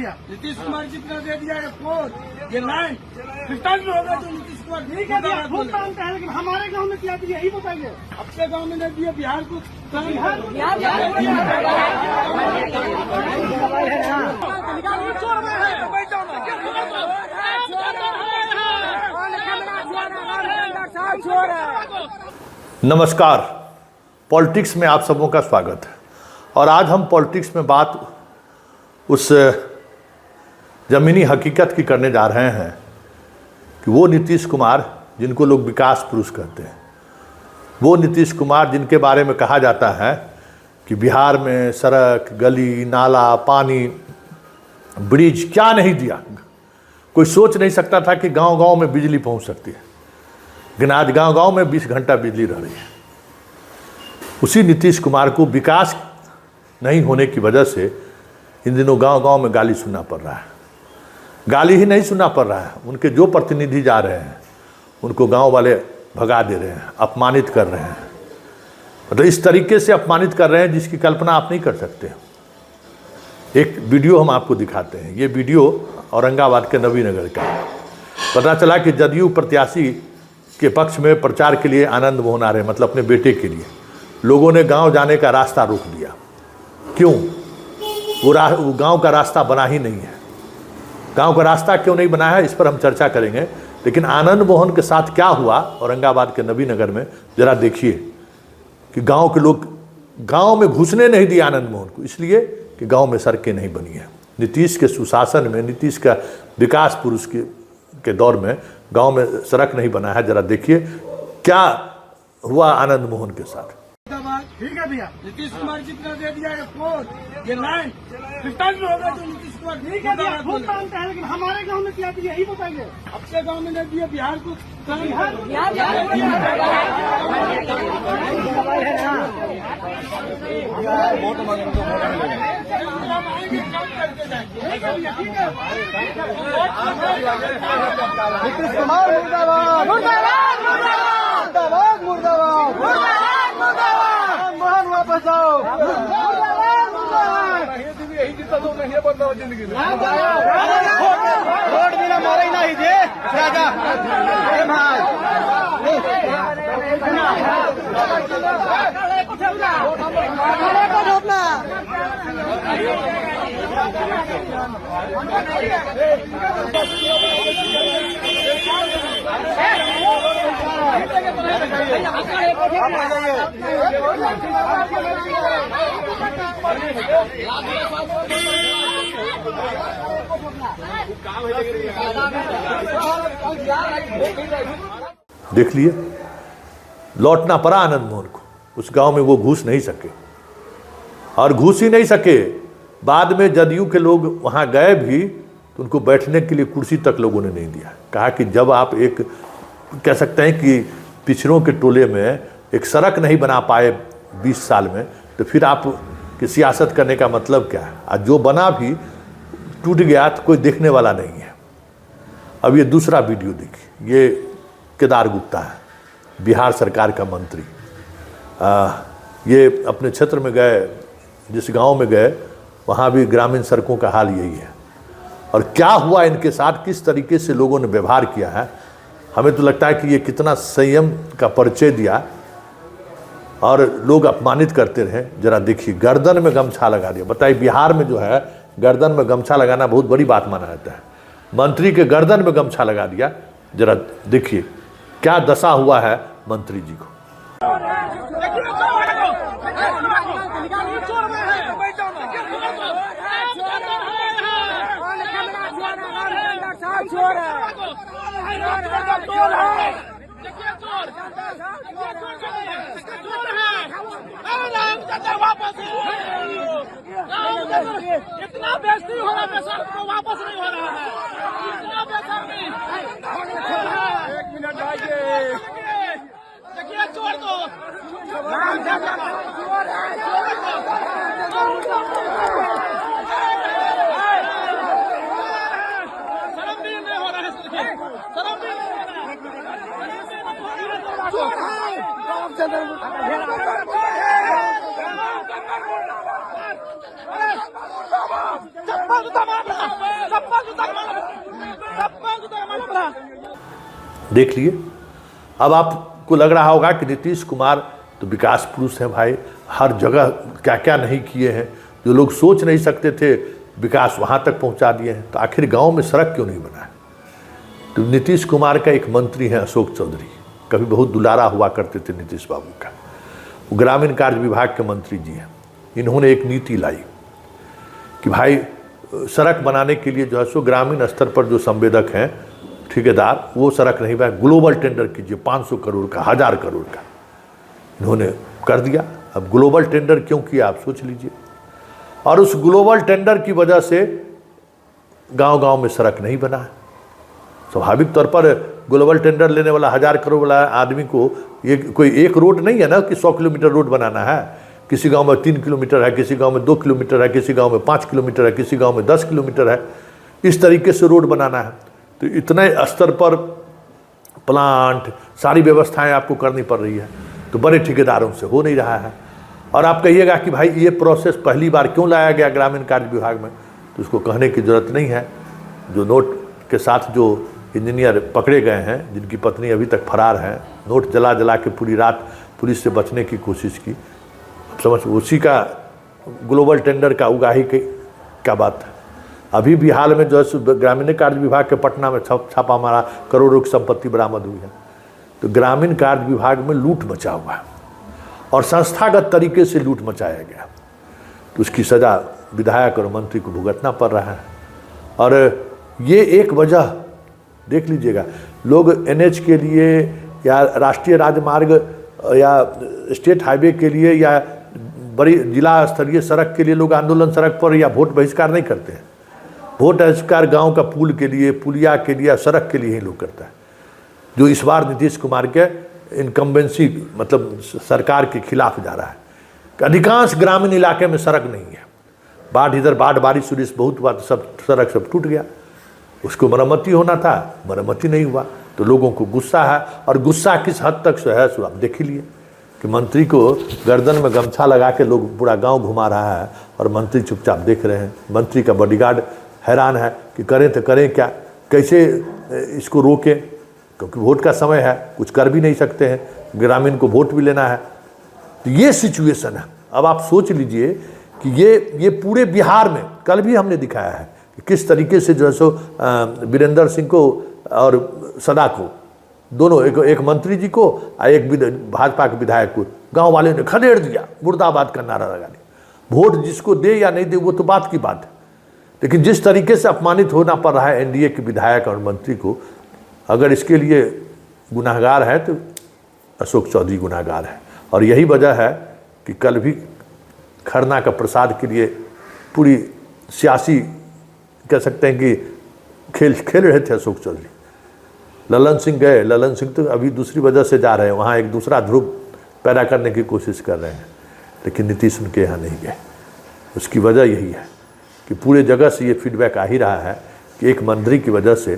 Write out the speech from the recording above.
भैया? नीतीश कुमार जी ने दे दिया रिपोर्ट, ये लाइन रिटर्न होगा तो नीतीश कुमार ठीक है भैया, खूब काम का है, लेकिन हमारे गांव में क्या दिया यही बताइए। अपने गांव में नहीं दिया, बिहार को नमस्कार, पॉलिटिक्स में आप सबों का स्वागत है। और आज हम पॉलिटिक्स में बात उस ज़मीनी हकीकत की करने जा रहे हैं कि वो नीतीश कुमार जिनको लोग विकास पुरुष कहते हैं, वो नीतीश कुमार जिनके बारे में कहा जाता है कि बिहार में सड़क, गली, नाला, पानी, ब्रिज क्या नहीं दिया। कोई सोच नहीं सकता था कि गांव-गांव में बिजली पहुंच सकती है, लेकिन आज गांव-गांव में 20 घंटा बिजली रह रही है। उसी नीतीश कुमार को विकास नहीं होने की वजह से इन दिनों गांव-गांव में गाली सुनना पड़ रहा है। गाली ही नहीं सुनना पड़ रहा है, उनके जो प्रतिनिधि जा रहे हैं उनको गांव वाले भगा दे रहे हैं, अपमानित कर रहे हैं। मतलब इस तरीके से अपमानित कर रहे हैं जिसकी कल्पना आप नहीं कर सकते। एक वीडियो हम आपको दिखाते हैं। ये वीडियो औरंगाबाद के नवीनगर का है। पता चला कि जदयू प्रत्याशी के पक्ष में प्रचार के लिए आनंद मोहन आ रहे हैं, मतलब अपने बेटे के लिए। लोगों ने गांव जाने का रास्ता रोक दिया। क्यों? वो गांव का रास्ता बना ही नहीं है। गांव का रास्ता क्यों नहीं बना है, इस पर हम चर्चा करेंगे। लेकिन आनंद मोहन के साथ क्या हुआ औरंगाबाद के नवीनगर में, जरा देखिए कि गांव के लोग गांव में घुसने नहीं दिए आनंद मोहन को, इसलिए कि गांव में सड़कें नहीं बनी है। नीतीश के सुशासन में, नीतीश का विकास पुरुष के दौर में गांव में सड़क नहीं बना है। जरा देखिए क्या हुआ आनंद मोहन के साथ। ठीक है भैया, नीतीश कुमार जी ने दे दिया रिपोर्ट, ये लाइन रिटर्न होगा तो नीतीश कुमार ठीक है भैया, खूब काम का है, लेकिन हमारे गांव में क्या दिया यही बताइए। अपने गांव में नहीं दिया, बिहार को नीतीश कुमार मुर्दाबाद, मुर्दाबाद, मुर्दाबाद, मुर्दाबाद, मुर्दाबाद, मोहन वापस आओ, मुर्दाबाद, मुर्दाबाद। वोट बिना मारे नहीं जे राजा देख लिए, लौटना पड़ा आनंद मोहन को। उस गांव में वो घुस नहीं सके, और घुस ही नहीं सके। बाद में जदयू के लोग वहां गए भी तो उनको बैठने के लिए कुर्सी तक लोगों ने नहीं दिया। कहा कि जब आप एक कह सकते हैं कि पिछड़ों के टोले में एक सड़क नहीं बना पाए 20 साल में, तो फिर आप की सियासत करने का मतलब क्या है। और जो बना भी टूट गया तो कोई देखने वाला नहीं है। अब ये दूसरा वीडियो देखिए। ये केदार गुप्ता है, बिहार सरकार का मंत्री। ये अपने क्षेत्र में गए, जिस गांव में गए वहाँ भी ग्रामीण सड़कों का हाल यही है। और क्या हुआ इनके साथ, किस तरीके से लोगों ने व्यवहार किया है, हमें तो लगता है कि ये कितना संयम का परिचय दिया और लोग अपमानित करते रहे। जरा देखिए, गर्दन में गमछा लगा दिया। बताइए, बिहार में जो है गर्दन में गमछा लगाना बहुत बड़ी बात माना जाता है। मंत्री के गर्दन में गमछा लगा दिया। जरा देखिए क्या दशा हुआ है मंत्री जी को। इतना बेइज्जती हो रहा है, सर को वापस नहीं हो रहा है। इतना बेशर्मी। एक मिनट आइए, देखिए छोड़ दो। शर्म भी नहीं हो रहा है, शर्म भी नहीं हो रहा है। चप्पल जूता मारा पड़ा। देख लिए। अब आपको लग रहा होगा कि नीतीश कुमार तो विकास पुरुष हैं भाई, हर जगह क्या क्या नहीं किए हैं, जो लोग सोच नहीं सकते थे विकास वहाँ तक पहुँचा दिए हैं। तो आखिर गांव में सड़क क्यों नहीं बना है? तो नीतीश कुमार का एक मंत्री है अशोक चौधरी, कभी बहुत दुलारा हुआ करते थे नीतीश बाबू का, वो ग्रामीण कार्य विभाग के मंत्री जी हैं। इन्होंने एक नीति लाई कि भाई सड़क बनाने के लिए जो है सो ग्रामीण स्तर पर जो संवेदक हैं ठेकेदार, वो सड़क नहीं बना, ग्लोबल टेंडर कीजिए 500 करोड़ का, 1000 करोड़ का। इन्होंने कर दिया। अब ग्लोबल टेंडर क्यों किया आप सोच लीजिए। और उस ग्लोबल टेंडर की वजह से गांव-गांव में सड़क नहीं बना है। स्वाभाविक तौर पर ग्लोबल टेंडर लेने वाला 1000 करोड़ वाला आदमी को ये कोई एक रोड नहीं है ना कि 100 किलोमीटर रोड बनाना है। किसी गांव में 3 किलोमीटर है, किसी गांव में 2 किलोमीटर है, किसी गांव में 5 किलोमीटर है, किसी गांव में 10 किलोमीटर है। इस तरीके से रोड बनाना है। तो इतने स्तर पर प्लांट, सारी व्यवस्थाएं आपको करनी पड़ रही है, तो बड़े ठेकेदारों से हो नहीं रहा है। और आप कहिएगा कि भाई ये प्रोसेस पहली बार क्यों लाया गया ग्रामीण कार्य विभाग में, तो उसको कहने की ज़रूरत नहीं है। जो नोट के साथ जो इंजीनियर पकड़े गए हैं, जिनकी पत्नी अभी तक फरार है, नोट जला जला के पूरी रात पुलिस से बचने की कोशिश की, समझ उसी का ग्लोबल टेंडर का उगाही क्या बात है। अभी भी हाल में जो है ग्रामीण कार्य विभाग के पटना में छापा मारा, करोड़ों की संपत्ति बरामद हुई है। तो ग्रामीण कार्य विभाग में लूट मचा हुआ है और संस्थागत तरीके से लूट मचाया गया, तो उसकी सज़ा विधायक और मंत्री को भुगतना पड़ रहा है। और ये एक वजह देख लीजिएगा, लोग एनएच के लिए या राष्ट्रीय राजमार्ग या स्टेट हाईवे के लिए या बड़ी जिला स्तरीय सड़क के लिए लोग आंदोलन सड़क पर या वोट बहिष्कार नहीं करते हैं। वोट बहिष्कार गांव का पुल के लिए, पुलिया के लिए, सड़क के लिए ही लोग करता है। जो इस बार नीतीश कुमार के इनकम्बेंसी मतलब सरकार के खिलाफ जा रहा है। अधिकांश ग्रामीण इलाके में सड़क नहीं है। बाढ़ इधर बाढ़ बारिश हुई, बहुत बात सब सड़क सब टूट गया। उसको मरम्मती होना था, मरम्मती नहीं हुआ, तो लोगों को गुस्सा है। और गुस्सा किस हद तक से है सो आप देख ही लिए कि मंत्री को गर्दन में गमछा लगा के लोग पूरा गांव घुमा रहा है और मंत्री चुपचाप देख रहे हैं। मंत्री का बॉडीगार्ड हैरान है कि करें तो करें क्या, कैसे इसको रोकें, क्योंकि वोट का समय है, कुछ कर भी नहीं सकते हैं, ग्रामीण को वोट भी लेना है। तो ये सिचुएशन है। अब आप सोच लीजिए कि ये पूरे बिहार में कल भी हमने दिखाया है कि किस तरीके से जो है सो वीरेंद्र सिंह को और सदा को, दोनों एक मंत्री जी को और एक भाजपा के विधायक को गांव वाले ने खदेड़ दिया, मुर्दाबाद का नारा लगा दिया। वोट जिसको दे या नहीं दे वो तो बात की बात है, लेकिन जिस तरीके से अपमानित होना पड़ रहा है एनडीए के विधायक और मंत्री को, अगर इसके लिए गुनाहगार है तो अशोक चौधरी गुनाहगार है। और यही वजह है कि कल भी खरना का प्रसाद के लिए पूरी सियासी कह सकते हैं कि खेल रहे थे अशोक चौधरी। ललन सिंह गए, ललन सिंह तो अभी दूसरी वजह से जा रहे हैं, वहाँ एक दूसरा ध्रुव पैदा करने की कोशिश कर रहे हैं, लेकिन नीतीश उनके यहाँ नहीं गए। उसकी वजह यही है कि पूरे जगह से ये फीडबैक आ ही रहा है कि एक मंत्री की वजह से